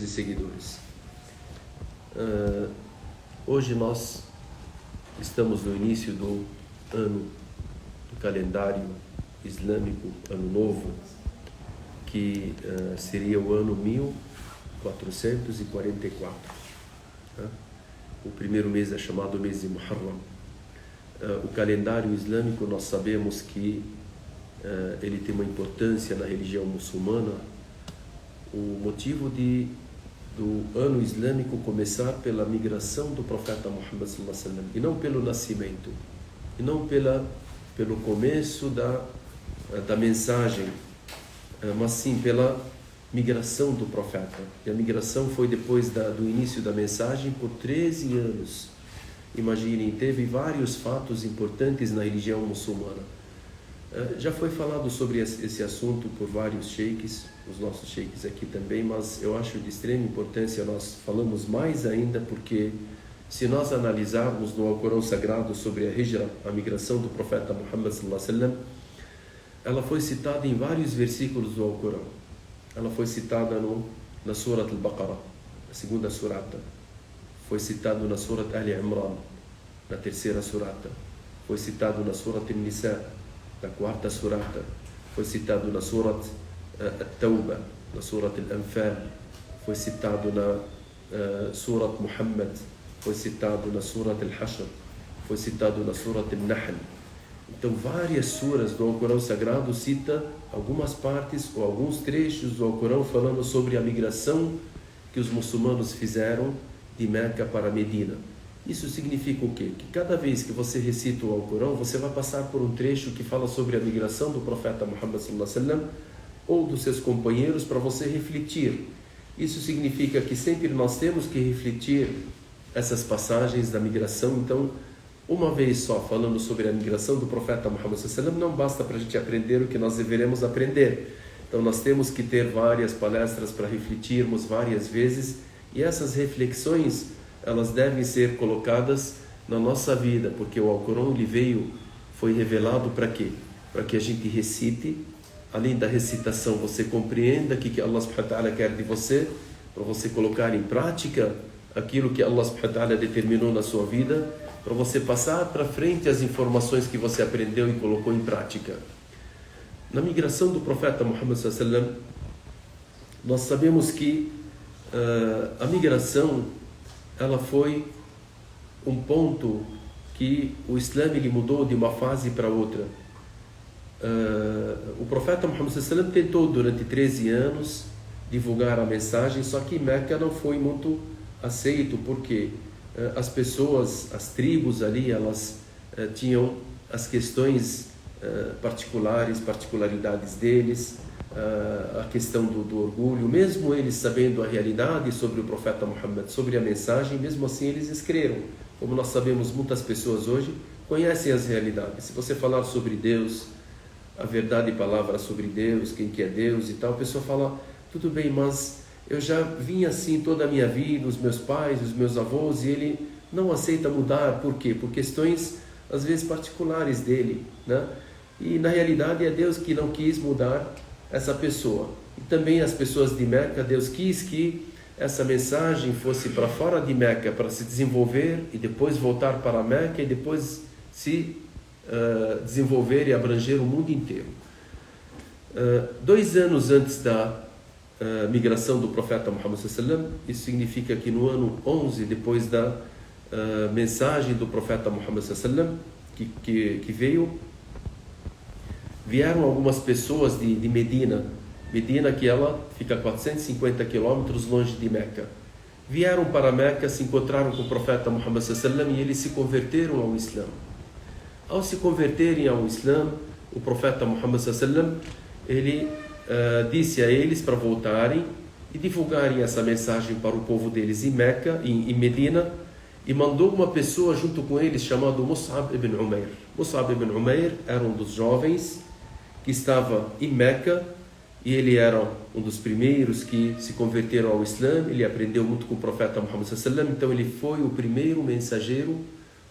e seguidores. Hoje nós estamos no início do ano do calendário islâmico, ano novo, que seria o ano 1444. O primeiro mês é chamado mês de Muharram. O calendário islâmico, nós sabemos que ele tem uma importância na religião muçulmana. O motivo do ano islâmico começar pela migração do profeta Muhammad sallallahu alaihi wasallam, e não pelo nascimento, e não pelo começo da mensagem, mas sim pela migração do profeta. E a migração foi depois do início da mensagem por 13 anos. Imaginem, teve vários fatos importantes na religião muçulmana. Já foi falado sobre esse assunto por vários sheikhs, os nossos sheikhs aqui também, mas eu acho de extrema importância nós falamos mais ainda, porque se nós analisarmos no Alcorão Sagrado sobre a Hijra, a migração do profeta Muhammad sallallahu alaihi wasallam, ela foi citada em vários versículos do Alcorão. Ela foi citada na Surat al-Baqarah, a segunda surata. Foi citado na Surat Al-Imran, na terceira surata. Foi citado na Surat Al-Nisa, na quarta surata. Foi citado na Surat Al-Tawbah, na Surat Al-Anfal. Foi citado na Surat Muhammad. Foi citado na Surat Al-Hashr. Foi citado na Surat Al-Nahl. Então, várias suras do Alcorão Sagrado citam algumas partes ou alguns trechos do Alcorão falando sobre a migração que os muçulmanos fizeram de Meca para Medina. Isso significa o quê? Que cada vez que você recita o Alcorão, você vai passar por um trecho que fala sobre a migração do profeta Muhammad sallallahu alaihi wasallam ou dos seus companheiros, para você refletir. Isso significa que sempre nós temos que refletir essas passagens da migração. Então, uma vez só falando sobre a migração do profeta Muhammad sallallahu alaihi wasallam, não basta para a gente aprender o que nós deveremos aprender. Então, nós temos que ter várias palestras para refletirmos várias vezes, e essas reflexões, elas devem ser colocadas na nossa vida, porque o Alcorão foi revelado para quê? Para que a gente recite, além da recitação, você compreenda o que Allah subhanahu wa ta'ala quer de você, para você colocar em prática aquilo que Allah subhanahu wa ta'ala determinou na sua vida, para você passar para frente as informações que você aprendeu e colocou em prática. Na migração do profeta Muhammad sallallahu alaihi wasallam, nós sabemos que a migração, ela foi um ponto que o Islã ele mudou de uma fase para outra. O profeta Muhammad sallallahu alaihi wasallam tentou durante 13 anos divulgar a mensagem, só que Meca não foi muito aceito, porque as pessoas, as tribos ali, elas tinham as questões particularidades deles, a questão do orgulho. Mesmo eles sabendo a realidade sobre o profeta Muhammad, sobre a mensagem, mesmo assim eles escreveram. Como nós sabemos, muitas pessoas hoje conhecem as realidades. Se você falar sobre Deus, a verdade e palavra sobre Deus, quem que é Deus e tal, a pessoa fala, tudo bem, mas eu já vim assim toda a minha vida, os meus pais, os meus avós, e ele não aceita mudar. Por quê? Por questões, às vezes, particulares dele, né? E, na realidade, é Deus que não quis mudar essa pessoa. E também as pessoas de Meca, Deus quis que essa mensagem fosse para fora de Meca, para se desenvolver, e depois voltar para Meca, e depois se desenvolver e abranger o mundo inteiro. 2 anos antes da migração do profeta Muhammad sallallahu alaihi wasallam, isso significa que no ano 11 depois da mensagem do profeta Muhammad sallallahu alaihi wasallam que vieram algumas pessoas de Medina, que ela fica a 450 quilômetros longe de Meca. Vieram para Meca, se encontraram com o profeta Muhammad sallallahu alaihi wasallam e eles se converteram ao Islã. Ao se converterem ao Islã, o profeta Muhammad sallallahu alaihi wasallam, ele disse a eles para voltarem e divulgarem essa mensagem para o povo deles em Meca, em Medina, e mandou uma pessoa junto com eles chamado Mus'ab ibn Umair. Mus'ab ibn Umair era um dos jovens que estava em Meca, e ele era um dos primeiros que se converteram ao Islã. Ele aprendeu muito com o profeta Muhammad sallallahu alaihi wasallam, então ele foi o primeiro mensageiro,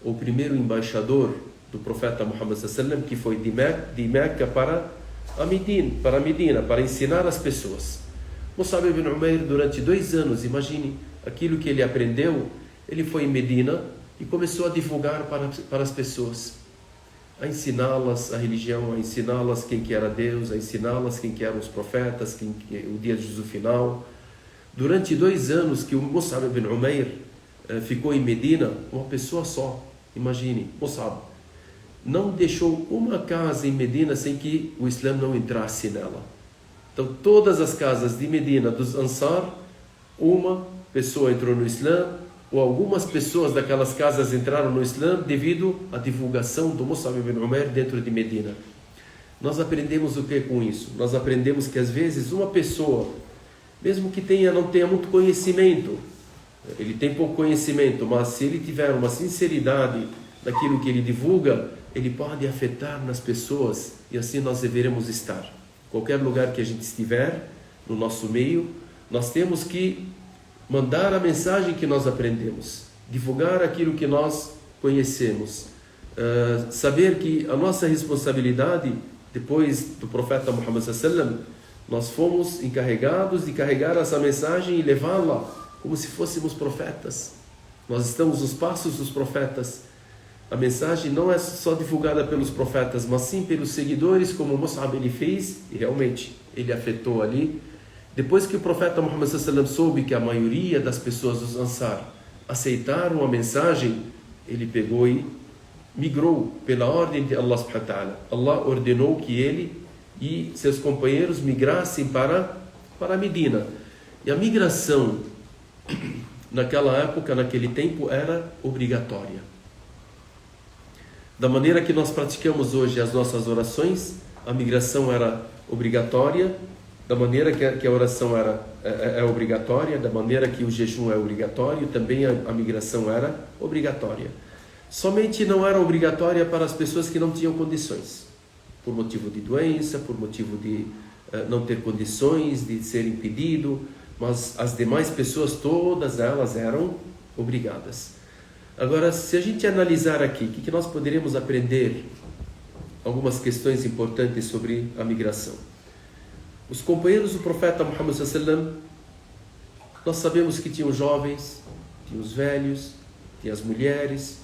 o primeiro embaixador do profeta Muhammad sallallahu alaihi wasallam, que foi de Meca para Medina, para ensinar as pessoas. Mus'ab ibn Umair, durante 2 anos, imagine aquilo que ele aprendeu, ele foi em Medina e começou a divulgar para as pessoas, a ensiná-las a religião, a ensiná-las quem que era Deus, a ensiná-las quem que eram os profetas, o dia de Jesus final. Durante 2 anos que o Mus'ab ibn Umair ficou em Medina, uma pessoa só, imagine, Mus'ab, não deixou uma casa em Medina sem que o Islã não entrasse nela. Então, todas as casas de Medina, dos Ansar, uma pessoa entrou no Islã, ou algumas pessoas daquelas casas entraram no Islã devido à divulgação do Mus'ab ibn Umair dentro de Medina. Nós aprendemos o que com isso? Nós aprendemos que às vezes uma pessoa, mesmo que não tenha muito conhecimento, ele tem pouco conhecimento, mas se ele tiver uma sinceridade naquilo que ele divulga, ele pode afetar nas pessoas, e assim nós deveremos estar. Qualquer lugar que a gente estiver, no nosso meio, nós temos que mandar a mensagem que nós aprendemos, divulgar aquilo que nós conhecemos, saber que a nossa responsabilidade, depois do profeta Muhammad sallallahu, nós fomos encarregados de carregar essa mensagem e levá-la como se fôssemos profetas. Nós estamos nos passos dos profetas. A mensagem não é só divulgada pelos profetas, mas sim pelos seguidores, como Mus'ab ele fez, e realmente ele afetou ali. Depois que o profeta Muhammad sallallahu soube que a maioria das pessoas dos Ansar aceitaram a mensagem, ele pegou e migrou pela ordem de Allah subhanahu wa ta'ala. Allah ordenou que ele e seus companheiros migrassem para Medina. E a migração naquela época, naquele tempo, era obrigatória. Da maneira que nós praticamos hoje as nossas orações, a migração era obrigatória. Da maneira que a oração é obrigatória, da maneira que o jejum é obrigatório, também a migração era obrigatória. Somente não era obrigatória para as pessoas que não tinham condições, por motivo de doença, por motivo de não ter condições, de ser impedido, mas as demais pessoas, todas elas eram obrigadas. Agora, se a gente analisar aqui, o que nós poderíamos aprender? Algumas questões importantes sobre a migração. Os companheiros do profeta Muhammad sallallahu, nós sabemos que tinham jovens, tinham os velhos, tinham as mulheres,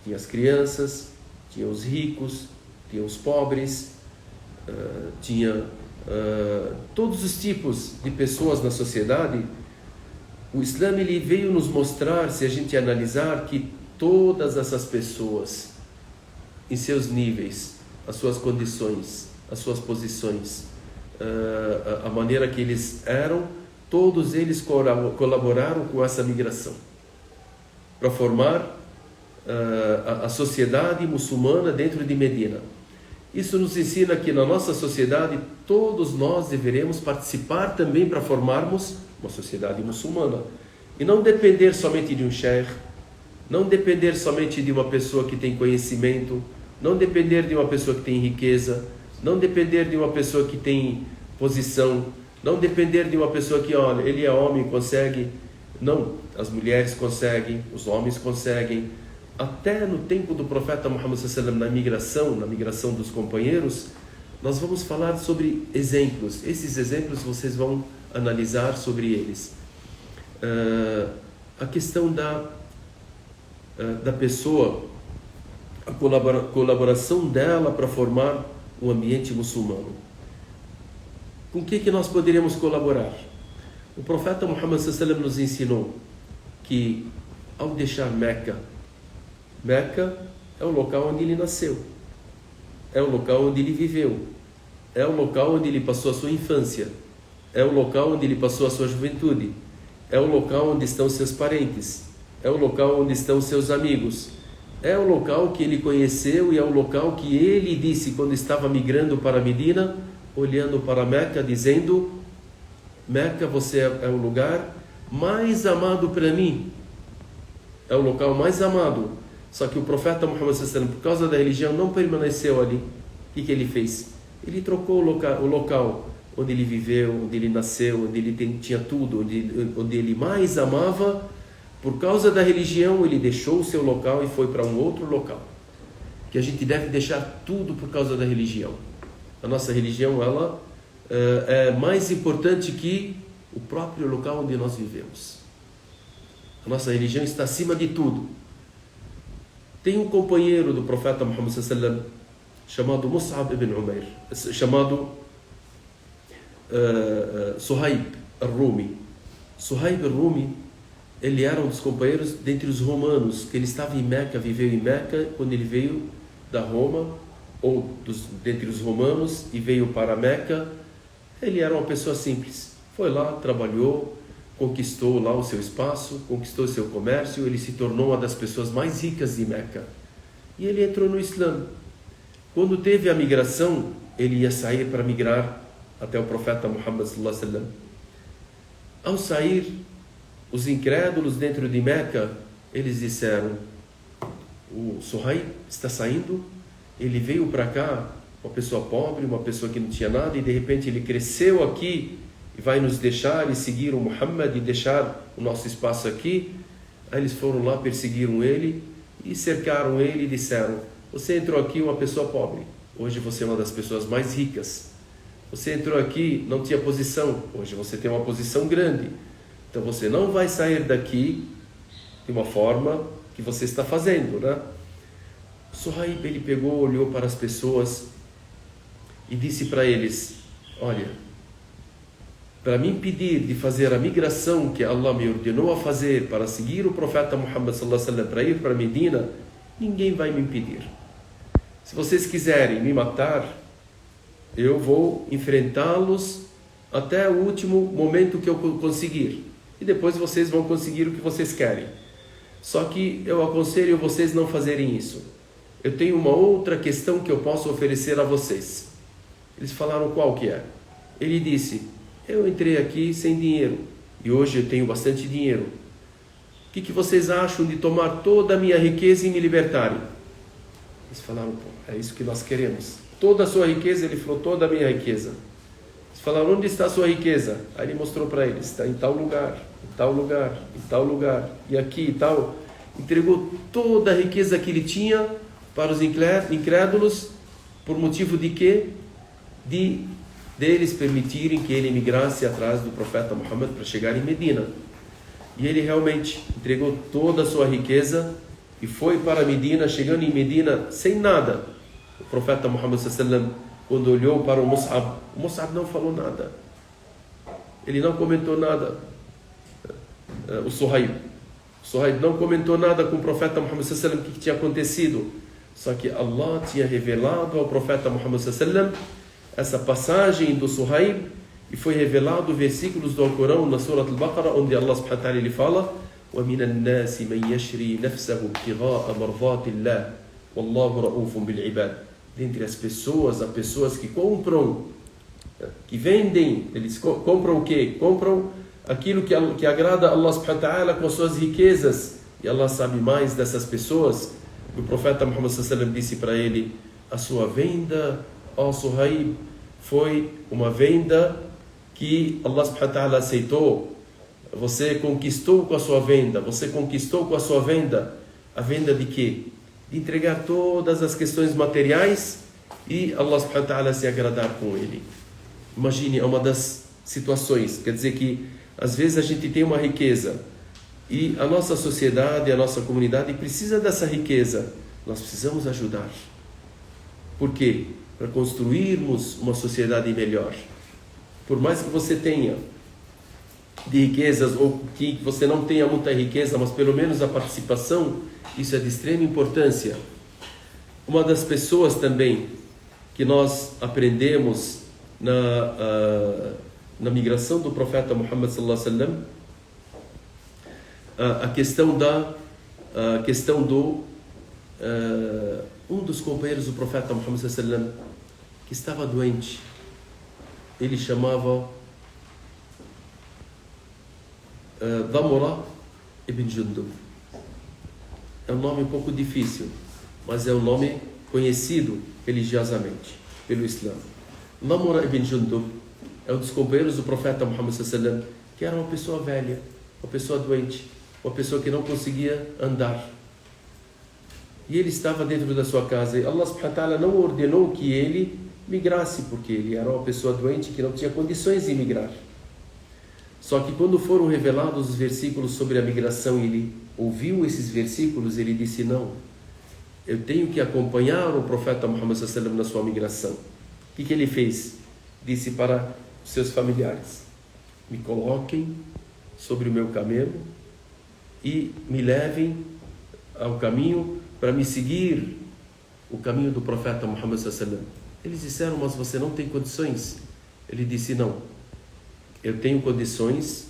tinham as crianças, tinham os ricos, tinham os pobres, tinha todos os tipos de pessoas na sociedade. O Islã ele veio nos mostrar, se a gente analisar, que todas essas pessoas, em seus níveis, as suas condições, as suas posições, a maneira que eles eram, todos eles colaboraram com essa migração para formar a sociedade muçulmana dentro de Medina. Isso nos ensina que na nossa sociedade todos nós deveremos participar também para formarmos uma sociedade muçulmana e não depender somente de um sheikh, não depender somente de uma pessoa que tem conhecimento, não depender de uma pessoa que tem riqueza, não depender de uma pessoa que tem posição, não depender de uma pessoa que, olha, ele é homem, consegue. Não, as mulheres conseguem, os homens conseguem. Até no tempo do profeta Muhammad sallallahu alaihi wasallam, na migração dos companheiros, nós vamos falar sobre exemplos. Esses exemplos vocês vão analisar sobre eles. A questão da pessoa, a colaboração dela para formar um ambiente muçulmano. Com o que nós poderíamos colaborar? O profeta Muhammad sallallahu alaihi wasallam nos ensinou que ao deixar Meca é o local onde ele nasceu, é o local onde ele viveu, é o local onde ele passou a sua infância, é o local onde ele passou a sua juventude, é o local onde estão seus parentes, é o local onde estão seus amigos, é o local que ele conheceu e é o local que ele disse quando estava migrando para Medina, olhando para Meca, dizendo: Meca, você é o lugar mais amado para mim, é o local mais amado. Só que o profeta Muhammad sallallahu alaihi wasallam, por causa da religião, não permaneceu ali. O que ele fez? Ele trocou o local onde ele viveu, onde ele nasceu, onde ele tinha tudo, onde ele mais amava. Por causa da religião, ele deixou o seu local e foi para um outro local. Que a gente deve deixar tudo por causa da religião. A nossa religião, ela é mais importante que o próprio local onde nós vivemos. A nossa religião está acima de tudo. Tem um companheiro do profeta Muhammad sallallahu alaihi wasallam chamado Mus'ab ibn Umair, chamado Suhaib al-Rumi. Suhaib al-Rumi, ele era um dos companheiros dentre os romanos, que ele estava em Meca, viveu em Meca, quando ele veio da Roma, ou dentre os romanos, e veio para Meca. Ele era uma pessoa simples, foi lá, trabalhou, conquistou lá o seu espaço, conquistou o seu comércio, ele se tornou uma das pessoas mais ricas de Meca. E ele entrou no Islã. Quando teve a migração, ele ia sair para migrar até o profeta Muhammad sallallahu alaihi wasallam. Ao sair, os incrédulos dentro de Meca, eles disseram: o Suhaib está saindo, ele veio para cá, uma pessoa pobre, uma pessoa que não tinha nada, e de repente ele cresceu aqui e vai nos deixar e seguir o Muhammad e deixar o nosso espaço aqui. Aí eles foram lá, perseguiram ele e cercaram ele e disseram: você entrou aqui uma pessoa pobre, hoje você é uma das pessoas mais ricas. Você entrou aqui, não tinha posição, hoje você tem uma posição grande. Então você não vai sair daqui de uma forma que você está fazendo, né? Suhaib, ele pegou, olhou para as pessoas e disse para eles: olha, para me impedir de fazer a migração que Allah me ordenou a fazer para seguir o profeta Muhammad sallallahu alaihi wasallam, para ir para Medina, ninguém vai me impedir. Se vocês quiserem me matar, eu vou enfrentá-los até o último momento que eu conseguir. E depois vocês vão conseguir o que vocês querem. Só que eu aconselho vocês não fazerem isso. Eu tenho uma outra questão que eu posso oferecer a vocês. Eles falaram: qual que é? Ele disse: eu entrei aqui sem dinheiro e hoje eu tenho bastante dinheiro. O que vocês acham de tomar toda a minha riqueza e me libertarem? Eles falaram: pô, é isso que nós queremos. Toda a sua riqueza. Ele falou: toda a minha riqueza. Eles falaram: onde está a sua riqueza? Aí ele mostrou para eles: está em tal lugar, em tal lugar, em tal lugar, e aqui e tal. Entregou toda a riqueza que ele tinha para os incrédulos, por motivo de quê? Deles permitirem que ele migrasse atrás do profeta Muhammad para chegar em Medina. E ele realmente entregou toda a sua riqueza e foi para Medina, chegando em Medina sem nada. O profeta Muhammad sallallahu alaihi wasallam, quando olhou para o Mus'ab não falou nada. Ele não comentou nada. O Suhaib não comentou nada com o profeta Muhammad sallallahu alaihi wasallam o que tinha acontecido. Só que Allah tinha revelado ao profeta Muhammad sallallahu alaihi wasallam essa passagem do Suhaib, e foi revelado versículos do Alcorão na Surah Al-Baqarah, onde Allah subhanahu wa ta'ala ele fala: وَمِنَ النَّاسِ مَنْ يَشْرِي نَفْسَهُ ابْتِغَاءَ مَرْضَاتِ اللَّهِ وَاللَّهُ رَءُوفٌ بِالْعِبَادِ. Dentre as pessoas, há pessoas que compram, que vendem. Eles compram o quê? Compram aquilo que agrada a Allah subhanahu wa ta'ala com suas riquezas. E Allah sabe mais dessas pessoas. O profeta Muhammad sallallahu alaihi wasallam disse para ele: a sua venda, ó Suhaib, foi uma venda que Allah subhanahu wa ta'ala aceitou. Você conquistou com a sua venda. Você conquistou com a sua venda. A venda de quê? De entregar todas as questões materiais e Allah subhanahu wa ta'ala se agradar com ele. Imagine, é uma das situações. Quer dizer que às vezes a gente tem uma riqueza e a nossa sociedade, a nossa comunidade precisa dessa riqueza. Nós precisamos ajudar. Por quê? Para construirmos uma sociedade melhor. Por mais que você tenha de riquezas, ou que você não tenha muita riqueza, mas pelo menos a participação, isso é de extrema importância. Uma das pessoas também que nós aprendemos na migração do profeta Muhammad sallallahu alaihi wasallam, a questão do um dos companheiros do profeta Muhammad sallallahu alaihi wasallam que estava doente. Ele chamava Damura ibn Jundub. É um nome um pouco difícil, mas é um nome conhecido religiosamente pelo Islã. Damura ibn Jundub é um dos companheiros do profeta Muhammad sallallahu alaihi wasallam, que era uma pessoa velha, uma pessoa doente, uma pessoa que não conseguia andar. E ele estava dentro da sua casa, e Allah subhanahu wa ta'ala não ordenou que ele migrasse, porque ele era uma pessoa doente que não tinha condições de migrar. Só que quando foram revelados os versículos sobre a migração, ele ouviu esses versículos, ele disse, não, eu tenho que acompanhar o profeta Muhammad sallallahu alaihi wasallam na sua migração. O que ele fez? Disse para os seus familiares, me coloquem sobre o meu camelo e me levem ao caminho para me seguir o caminho do profeta Muhammad sallallahu alaihi wasallam. Eles disseram, mas você não tem condições. Ele disse, não, eu tenho condições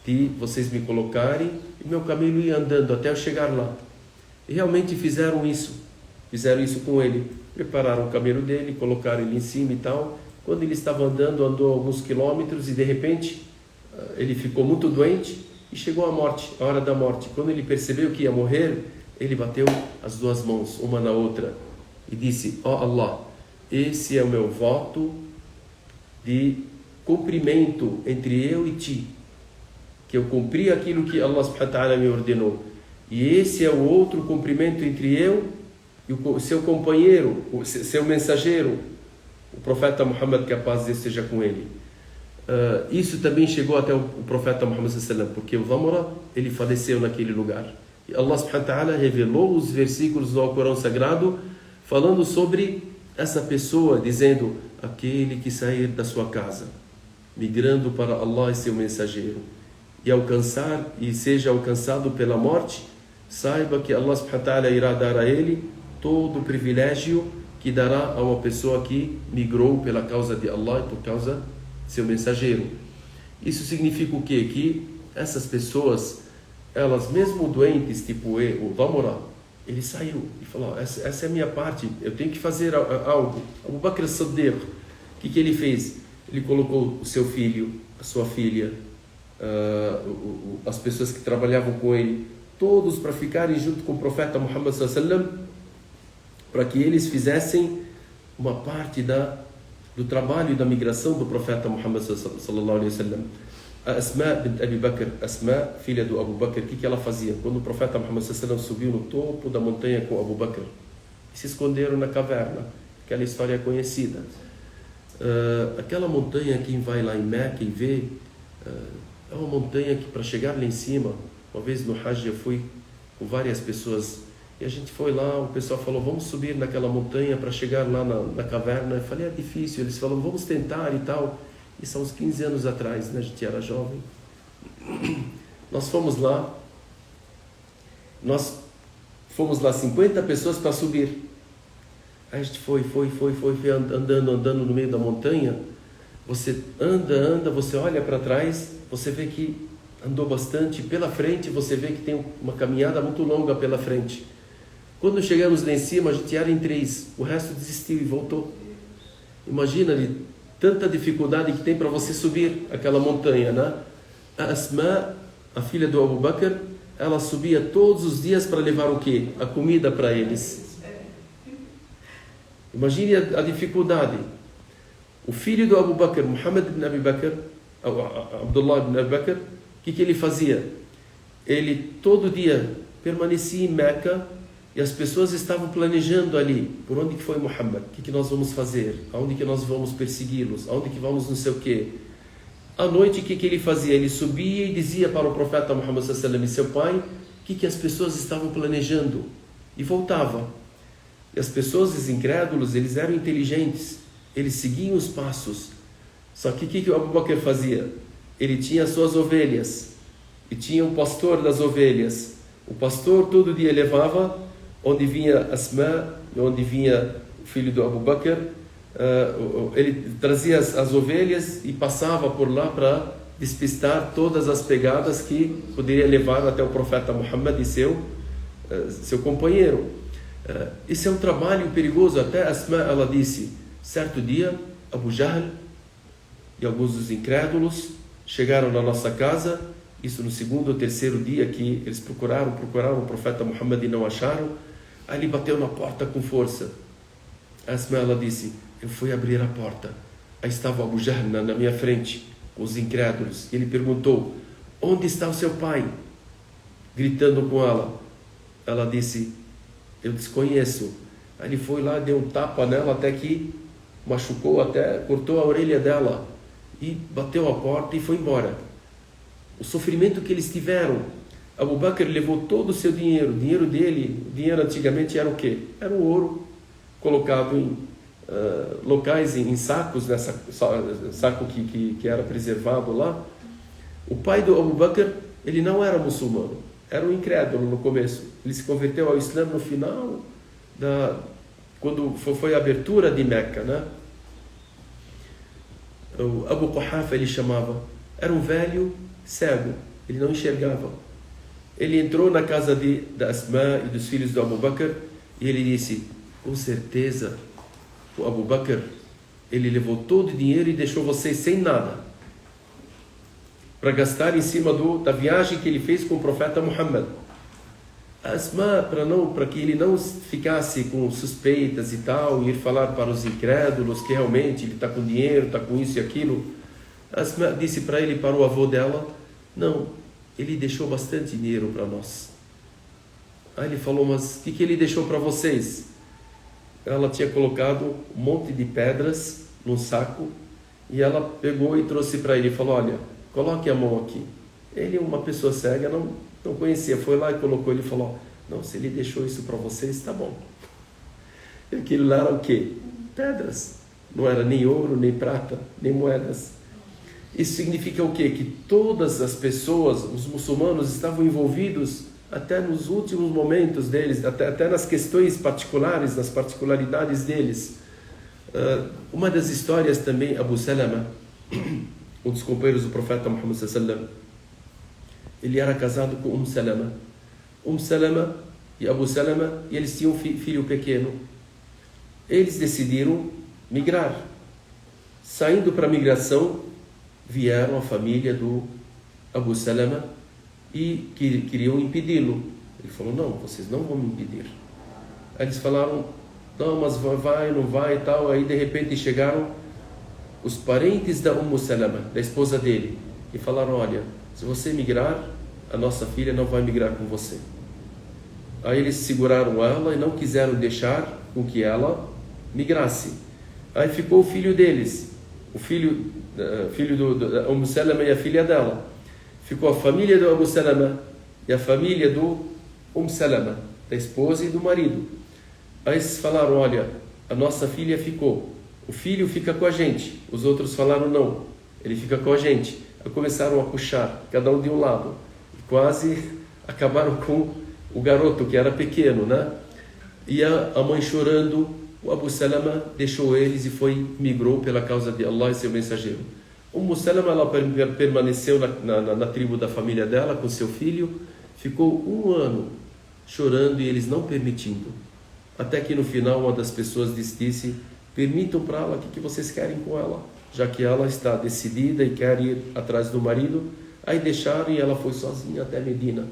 de vocês me colocarem e meu camelo ir andando até eu chegar lá. E realmente fizeram isso com ele. Prepararam o camelo dele, colocaram ele em cima e tal. Quando ele estava andando, andou alguns quilômetros e de repente ele ficou muito doente e chegou a morte, a hora da morte. Quando ele percebeu que ia morrer, ele bateu as duas mãos, uma na outra, e disse, ó Allah, esse é o meu voto de cumprimento entre eu e ti, que eu cumpri aquilo que Allah subhanahu wa ta'ala me ordenou, e esse é o outro cumprimento entre eu e o seu companheiro, o seu mensageiro, o profeta Muhammad, que a paz de Deus esteja com ele. Isso também chegou até o profeta Muhammad sallallahu alaihi wasallam, porque o Dhamra, ele faleceu naquele lugar. E Allah subhanahu wa ta'ala revelou os versículos do Alcorão Sagrado falando sobre essa pessoa, dizendo, aquele que sair da sua casa, migrando para Allah e seu mensageiro, e seja alcançado pela morte, saiba que Allah subhanahu wa ta'ala irá dar a ele todo o privilégio que dará a uma pessoa que migrou pela causa de Allah e por causa de seu mensageiro. Isso significa o quê? Que essas pessoas, elas mesmo doentes, tipo o Dhamra, ele saiu e falou, essa é a minha parte, eu tenho que fazer algo. Abu Bakr as-Siddiq, o que ele fez? Ele colocou o seu filho, a sua filha, as pessoas que trabalhavam com ele, todos para ficarem junto com o profeta Muhammad sallallahu alaihi wasallam, para que eles fizessem uma parte do trabalho e da migração do profeta Muhammad sallallahu alaihi wasallam. A Asma bint Abi Bakr, Asma, filha do Abu Bakr, o que ela fazia? Quando o profeta Muhammad sallallahu alaihi wasallam subiu no topo da montanha com Abu Bakr, se esconderam na caverna, aquela história é conhecida. Aquela montanha, quem vai lá em Meca e vê, é uma montanha que para chegar lá em cima, uma vez no Hajj eu fui com várias pessoas, e a gente foi lá, o pessoal falou, vamos subir naquela montanha para chegar lá na caverna. Eu falei, é difícil. Eles falaram, vamos tentar e tal. Isso há uns 15 anos atrás, né? A gente era jovem. Nós fomos lá, 50 pessoas para subir. Aí a gente foi andando no meio da montanha. Você anda, você olha para trás, você vê que andou bastante. Pela frente, você vê que tem uma caminhada muito longa pela frente. Quando chegamos lá em cima, a gente era em 3, o resto desistiu e voltou. Imagina ali, tanta dificuldade que tem para você subir aquela montanha, né? A Asma, a filha do Abu Bakr, ela subia todos os dias para levar o quê? A comida para eles. Imagine a dificuldade. O filho do Abu Bakr, Muhammad ibn Abi Bakr, Abdullah ibn Abi Bakr, o que ele fazia? Ele todo dia permanecia em Meca, e as pessoas estavam planejando ali, por onde que foi Muhammad, o que nós vamos fazer, aonde que nós vamos persegui-los, aonde que vamos não sei o quê. À noite, o que ele fazia? Ele subia e dizia para o profeta Muhammad sallallahu alaihi wasallam e seu pai o que as pessoas estavam planejando, e voltava. E as pessoas, os incrédulos, eles eram inteligentes, eles seguiam os passos. Só que o que o Abu Bakr fazia? Ele tinha as suas ovelhas, e tinha um pastor das ovelhas. O pastor todo dia levava onde vinha Asma, onde vinha o filho do Abu Bakr, ele trazia as ovelhas e passava por lá para despistar todas as pegadas que poderia levar até o profeta Muhammad e seu companheiro. Esse é um trabalho perigoso. Até Asma, ela disse, certo dia, Abu Jahl e alguns dos incrédulos chegaram na nossa casa, isso no segundo ou terceiro dia que eles procuraram o profeta Muhammad e não acharam. Aí ele bateu na porta com força. A Asma, ela disse, eu fui abrir a porta. Aí estava Abu Jahl na minha frente, com os incrédulos. Ele perguntou, onde está o seu pai? Gritando com ela. Ela disse, eu desconheço. Aí ele foi lá, deu um tapa nela até que machucou, até cortou a orelha dela. E bateu a porta e foi embora. o sofrimento que eles tiveram. Abu Bakr levou todo o seu dinheiro. O dinheiro dele, o dinheiro antigamente era o quê? Era o ouro colocado em locais, em sacos, saco que era preservado lá. O pai do Abu Bakr, ele não era muçulmano, era um incrédulo no começo. Ele se converteu ao Islã no final, quando foi a abertura de Meca, né? O Abu Quhafa, ele chamava, era um velho cego, ele não enxergava. Ele entrou na casa da Asma e dos filhos do Abu Bakr e ele disse: com certeza o Abu Bakr, ele levou todo o dinheiro e deixou vocês sem nada para gastar em cima da viagem que ele fez com o profeta Muhammad. Asma, para que ele não ficasse com suspeitas e tal, e ir falar para os incrédulos que realmente ele está com dinheiro, está com isso e aquilo, Asma disse para ele, para o avô dela: não, ele deixou bastante dinheiro para nós. Aí ele falou: mas o que ele deixou para vocês? Ela tinha colocado um monte de pedras num saco e ela pegou e trouxe para ele e falou: olha, coloque a mão aqui. Ele, uma pessoa cega, não conhecia, foi lá e colocou. Ele falou: não, se ele deixou isso para vocês, está bom. E aquilo lá era o quê? Pedras. Não era nem ouro, nem prata, nem moedas. Isso significa o quê? Que todas as pessoas, os muçulmanos, estavam envolvidos até nos últimos momentos deles, até nas questões particulares, nas particularidades deles. Uma das histórias também, Abu Salama, um dos companheiros do profeta Muhammad sallallahu, ele era casado com Salama. Salama e Abu Salama, e eles tinham um filho pequeno. Eles decidiram migrar. Saindo para a migração, vieram a família do Abu Salama e queriam impedi-lo. Ele falou: não, vocês não vão me impedir. Aí eles falaram: não, mas vai, não vai e tal. Aí de repente chegaram os parentes da Salama, da esposa dele, e falaram: olha, se você migrar, a nossa filha não vai migrar com você. Aí eles seguraram ela e não quiseram deixar com que ela migrasse. Aí ficou o filho deles, o filho do Salama e a filha dela. Ficou a família do Abu Salama e a família do Salama, da esposa e do marido. Aí eles falaram: olha, a nossa filha ficou, o filho fica com a gente. Os outros falaram: não, ele fica com a gente. Aí começaram a puxar, cada um de um lado. Quase acabaram com o garoto, que era pequeno, né? E a mãe chorando, o Abu Salama deixou eles e migrou pela causa de Allah e seu mensageiro. Salama, ela permaneceu na tribo da família dela com seu filho, ficou 1 ano chorando e eles não permitindo. Até que no final uma das pessoas disse: permitam para ela o que vocês querem com ela, já que ela está decidida e quer ir atrás do marido. Aí deixaram e ela foi sozinha até Medina.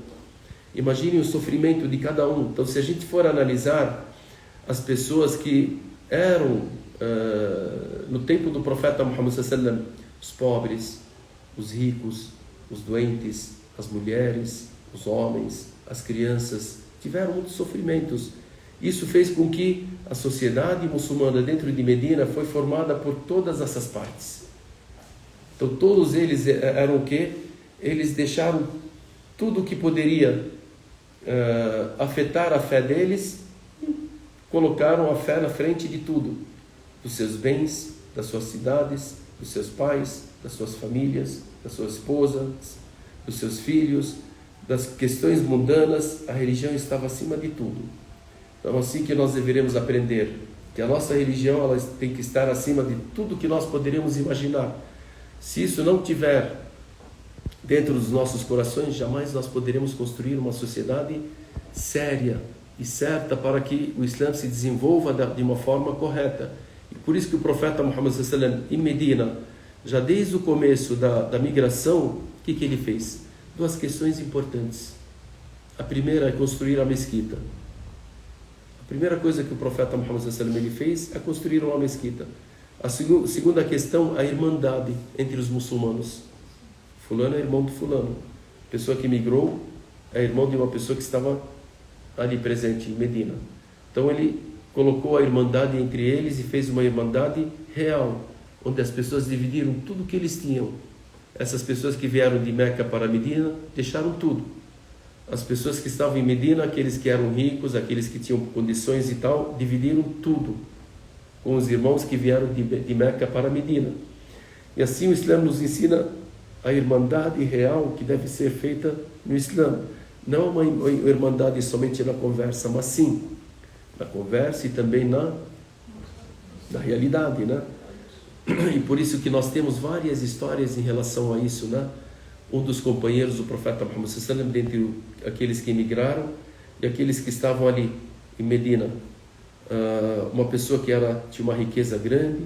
Imaginem o sofrimento de cada um. Então, se a gente for analisar as pessoas que eram no tempo do profeta Muhammad sallallahu alaihi wasallam, os pobres, os ricos, os doentes, as mulheres, os homens, as crianças, tiveram muitos sofrimentos. Isso fez com que a sociedade muçulmana dentro de Medina foi formada por todas essas partes. Então todos eles eram o quê? Eles deixaram tudo que poderia afetar a fé deles, colocaram a fé na frente de tudo, dos seus bens, das suas cidades, dos seus pais, das suas famílias, das suas esposas, dos seus filhos, das questões mundanas. A religião estava acima de tudo. Então, assim que nós deveremos aprender que a nossa religião ela tem que estar acima de tudo que nós poderíamos imaginar. Se isso não tiver dentro dos nossos corações, jamais nós poderemos construir uma sociedade séria e certa para que o Islã se desenvolva de uma forma correta. E por isso que o profeta Muhammad sallallahu alaihi wasallam, em Medina, já desde o começo da migração, o que ele fez? 2 questões importantes. A primeira é construir a mesquita. A primeira coisa que o profeta Muhammad sallallahu alaihi wasallam ele fez é construir uma mesquita. A segunda questão, a irmandade entre os muçulmanos. Fulano é irmão do fulano. A pessoa que migrou é irmão de uma pessoa que estava ali presente em Medina. Então ele colocou a irmandade entre eles e fez uma irmandade real, onde as pessoas dividiram tudo o que eles tinham. essas pessoas que vieram de Meca para Medina deixaram tudo. As pessoas que estavam em Medina, aqueles que eram ricos, aqueles que tinham condições e tal, dividiram tudo com os irmãos que vieram de Meca para Medina. E assim o Islã nos ensina a irmandade real que deve ser feita no Islã. Não uma irmandade somente na conversa, mas sim na conversa e também na realidade, né? E por isso que nós temos várias histórias em relação a isso, né? Um dos companheiros do profeta Muhammad sallallahu alaihi wasallam, dentre aqueles que emigraram e aqueles que estavam ali em Medina, uma pessoa que tinha uma riqueza grande,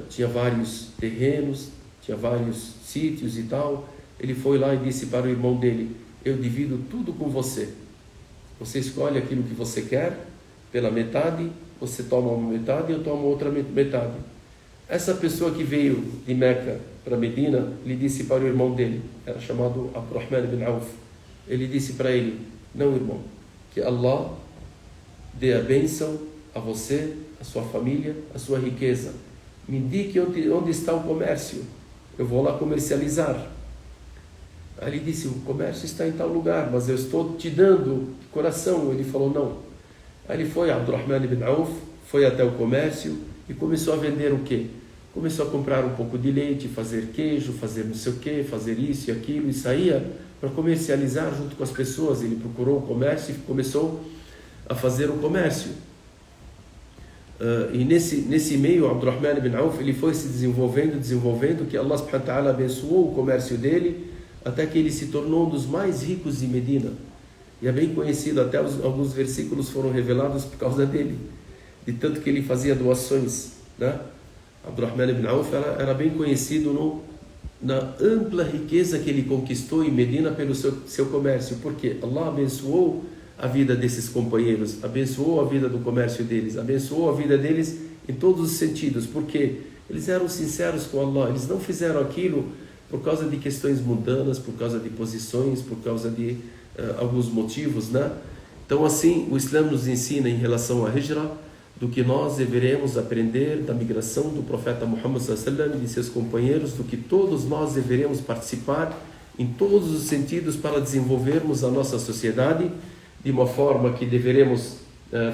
tinha vários terrenos, tinha vários sítios e tal. Ele foi lá e disse para o irmão dele: eu divido tudo com você. Você escolhe aquilo que você quer pela metade, você toma uma metade e eu tomo outra metade. Essa pessoa que veio de Meca para Medina, lhe disse para o irmão dele, era chamado Abdurrahman ibn Auf, ele disse para ele: não, irmão, que Allah dê a bênção a você, a sua família, a sua riqueza. Me indique onde está o comércio, eu vou lá comercializar. Aí ele disse: o comércio está em tal lugar, mas eu estou te dando de coração. Ele falou: não. Aí ele foi, Abdurrahman ibn Auf, foi até o comércio e começou a vender o quê? Começou a comprar um pouco de leite, fazer queijo, fazer não sei o quê, fazer isso e aquilo, e saía para comercializar junto com as pessoas. Ele procurou o comércio e começou a fazer o comércio. E nesse meio, Abdurrahman ibn Auf, ele foi se desenvolvendo, que Allah subhanahu wa ta'ala abençoou o comércio dele, até que ele se tornou um dos mais ricos de Medina. E é bem conhecido, até alguns versículos foram revelados por causa dele, de tanto que ele fazia doações, né? Abdurrahman ibn Auf era bem conhecido na ampla riqueza que ele conquistou em Medina pelo seu comércio, porque Allah abençoou a vida desses companheiros, abençoou a vida do comércio deles, abençoou a vida deles em todos os sentidos, porque eles eram sinceros com Allah, eles não fizeram aquilo por causa de questões mundanas, por causa de posições, por causa de alguns motivos, né? Então assim, o Islã nos ensina em relação à Hijra, do que nós deveremos aprender da migração do profeta Muhammad sallallahu alaihi wasallam e de seus companheiros, do que todos nós deveremos participar em todos os sentidos para desenvolvermos a nossa sociedade de uma forma que deveremos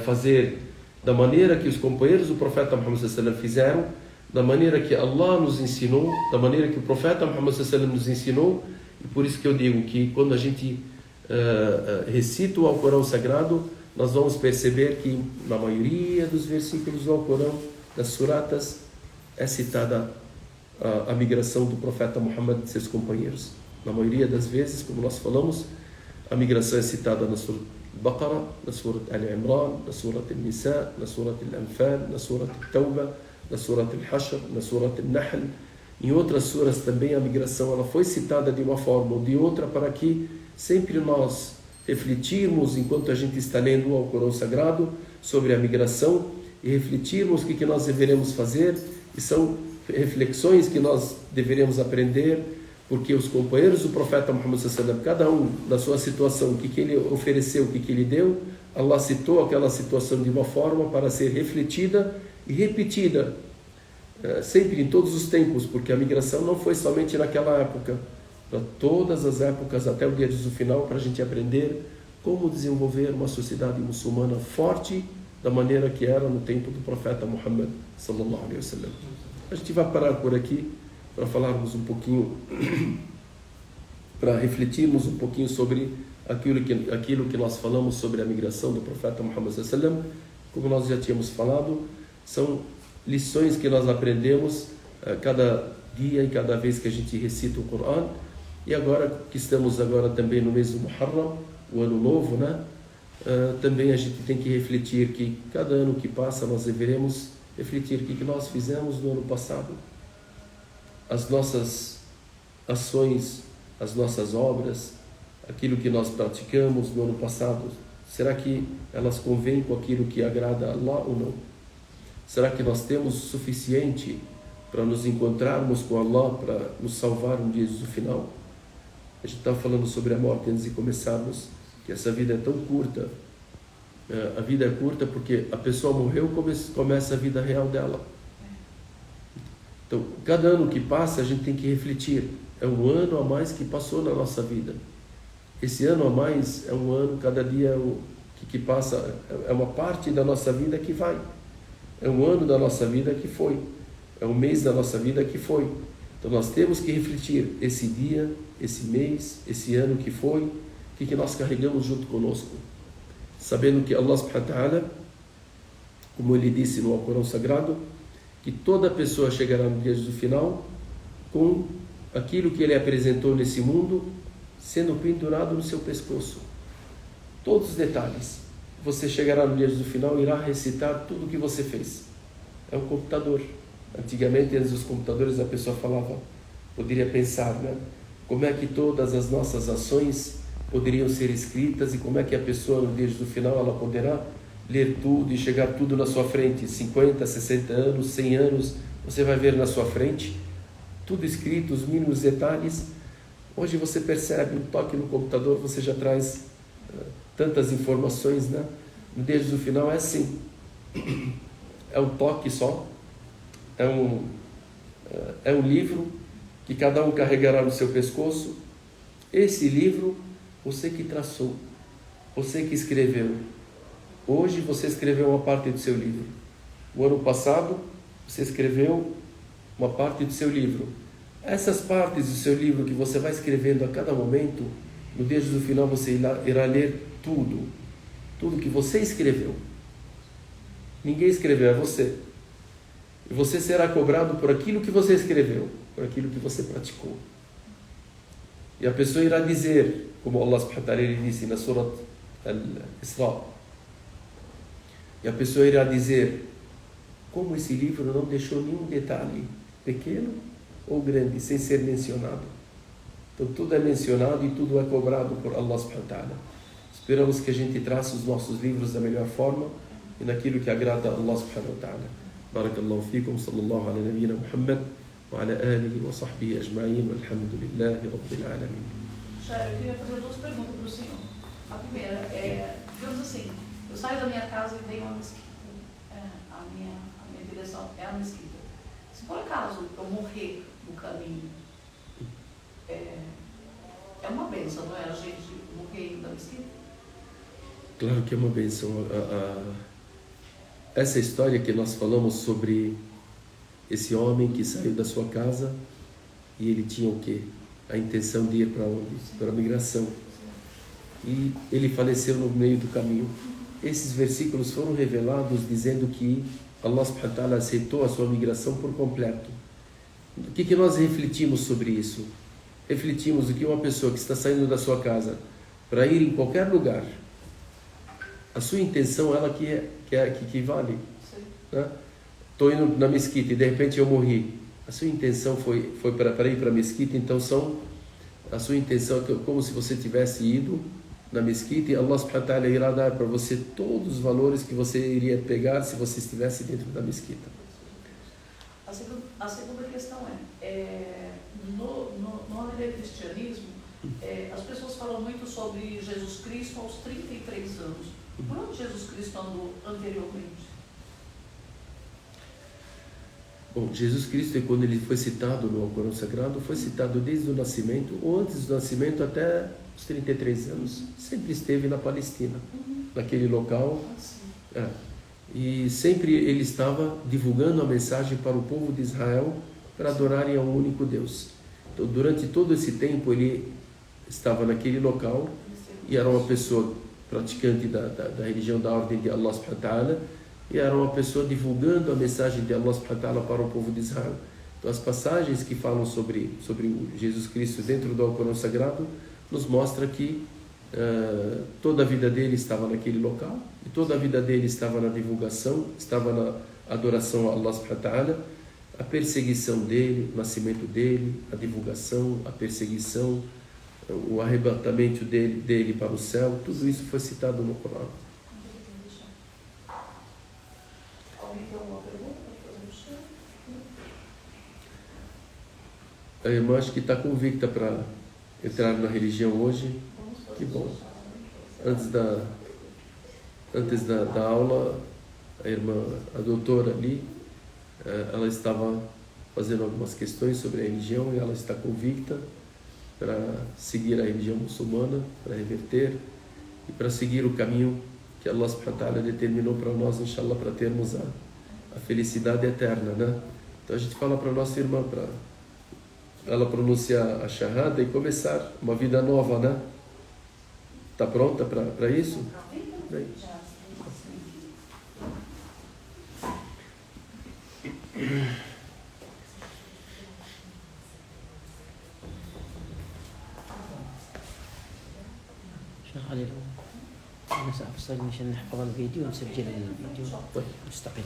fazer da maneira que os companheiros do profeta Muhammad sallallahu alaihi wasallam fizeram, da maneira que Allah nos ensinou, da maneira que o profeta Muhammad sallallahu alaihi wasallam nos ensinou. E por isso que eu digo que quando a gente recita o Alcorão Sagrado, nós vamos perceber que na maioria dos versículos do Alcorão, das suratas, é citada a migração do profeta Muhammad e seus companheiros. Na maioria das vezes, como nós falamos, a migração é citada na Surat Al-Baqarah, na Surat Al-Imran, na Surat Al-Nisa, na Surat Al-Anfal, na Surat Al-Tawbah, na Surat Al-Hashr, na Surat Al-Nahl. Em outras suras também a migração ela foi citada de uma forma ou de outra, para que sempre nós refletirmos, enquanto a gente está lendo o Alcorão Sagrado, sobre a migração e refletirmos o que nós deveremos fazer. E são reflexões que nós deveremos aprender, porque os companheiros do profeta Muhammad sallallahu alaihi wasallam, cada um na sua situação, o que ele ofereceu, o que ele deu, Allah citou aquela situação de uma forma para ser refletida e repetida, sempre em todos os tempos, porque a migração não foi somente naquela época, para todas as épocas até o dia do final, para a gente aprender como desenvolver uma sociedade muçulmana forte da maneira que era no tempo do profeta Muhammad sallallahu alaihi wasallam. A gente vai parar por aqui para falarmos um pouquinho, para refletirmos um pouquinho sobre aquilo que nós falamos sobre a migração do profeta Muhammad sallallahu alaihi wasallam. Como nós já tínhamos falado, são lições que nós aprendemos cada dia e cada vez que a gente recita o Corão. E agora que estamos também no mês do Muharram, o ano novo, né? Também a gente tem que refletir que cada ano que passa nós deveremos refletir o que nós fizemos no ano passado, as nossas ações, as nossas obras, aquilo que nós praticamos no ano passado, será que elas convêm com aquilo que agrada a Allah ou não? Será que nós temos o suficiente para nos encontrarmos com Allah, para nos salvar um dia do final? A gente está falando sobre a morte antes de começarmos, que essa vida é tão curta. A vida é curta porque a pessoa morreu, começa a vida real dela. Então, cada ano que passa, a gente tem que refletir. é um ano a mais que passou na nossa vida. Esse ano a mais é um ano, cada dia que passa, é uma parte da nossa vida que vai. É um ano da nossa vida que foi. É um mês da nossa vida que foi. Então nós temos que refletir esse dia, esse mês, esse ano que foi, o que nós carregamos junto conosco. Sabendo que Allah subhanahu wa ta'ala, como ele disse no Alcorão Sagrado, que toda pessoa chegará no dia do final com aquilo que ele apresentou nesse mundo sendo pendurado no seu pescoço. Todos os detalhes. Você chegará no dia do final e irá recitar tudo o que você fez. É um computador. Antigamente, antes dos computadores, a pessoa falava, poderia pensar, né? Como é que todas as nossas ações poderiam ser escritas e como é que a pessoa no dia do final ela poderá ler tudo e chegar tudo na sua frente. 50, 60 anos, 100 anos, você vai ver na sua frente tudo escrito, os mínimos detalhes. Hoje você percebe, um toque no computador, você já traz tantas informações, né? No dia do final é assim, é um toque só, é um livro que cada um carregará no seu pescoço. Esse livro, você que traçou, você que escreveu. Hoje você escreveu uma parte do seu livro. O ano passado você escreveu uma parte do seu livro. Essas partes do seu livro que você vai escrevendo a cada momento, no dia do final você irá ler tudo que você escreveu. Ninguém escreveu, é você. E você será cobrado por aquilo que você escreveu, por aquilo que você praticou. E a pessoa irá dizer, como Allah subhanahu wa ta'ala ele disse na Surat Al-Isra, e a pessoa irá dizer, como esse livro não deixou nenhum detalhe, pequeno ou grande, sem ser mencionado. Então tudo é mencionado e tudo é cobrado por Allah subhanahu wa ta'ala. Esperamos que a gente trace os nossos livros da melhor forma e naquilo que agrada a Allah subhanahu wa ta'ala. Barakallahu fikum, sallallahu ala nabiyyina Muhammad wa ala alihi wa sahbihi ajma'in, walhamdulillahi rabbil alamin. Eu queria fazer duas perguntas para o senhor. A primeira é, digamos assim, eu saio da minha casa e venho à mesquita. A minha direção é a mesquita. Se por acaso eu morrer no caminho, é uma bênção, não é? A gente morrer indo à mesquita? Claro que é uma bênção. Essa história que nós falamos sobre esse homem que saiu da sua casa e ele tinha o quê? A intenção de ir para onde? Para a migração. E ele faleceu no meio do caminho. Esses versículos foram revelados dizendo que Allah subhanahu wa ta'ala aceitou a sua migração por completo. O que nós refletimos sobre isso? Refletimos que uma pessoa que está saindo da sua casa para ir em qualquer lugar, a sua intenção, ela que vale. Estou indo na mesquita e de repente eu morri. A sua intenção foi para ir para a mesquita, então a sua intenção é como se você tivesse ido na mesquita e Allah subhanahu wa ta'ala irá dar para você todos os valores que você iria pegar se você estivesse dentro da mesquita. A segunda questão no cristianismo, as pessoas falam muito sobre Jesus Cristo aos 33 anos. Por onde Jesus Cristo andou anteriormente? Bom, Jesus Cristo, quando ele foi citado no Alcorão Sagrado, foi citado desde o nascimento, ou antes do nascimento até os 33 anos. Sempre esteve na Palestina, naquele local. E sempre ele estava divulgando a mensagem para o povo de Israel para adorarem ao único Deus. Então, durante todo esse tempo, ele estava naquele local e era uma pessoa praticante da religião da ordem de Allah subhanahu wa ta'ala, e era uma pessoa divulgando a mensagem de Allah subhanahu wa ta'ala para o povo de Israel. Então as passagens que falam sobre Jesus Cristo dentro do Alcorão Sagrado nos mostra que toda a vida dele estava naquele local, e toda a vida dele estava na divulgação, estava na adoração a Allah subhanahu wa ta'ala, a perseguição dele, o nascimento dele, a divulgação, a perseguição, o arrebatamento dele para o céu, tudo isso foi citado no Corão. Alguém tem alguma pergunta? A irmã acho que está convicta para entrar na religião hoje. Que bom. Antes da aula, a irmã, a doutora ali, ela estava fazendo algumas questões sobre a religião e ela está convicta para seguir a religião muçulmana, para reverter e para seguir o caminho que Allah subhanahu wa ta'ala determinou para nós, inshallah, para termos a felicidade eterna, né? Então a gente fala para a nossa irmã, para ela pronunciar a shahada e começar uma vida nova, né? Está pronta para isso? Bem. شيخ علي لو نسأل أفصل مشان نحفظ الفيديو ونسجل الفيديو مستقل.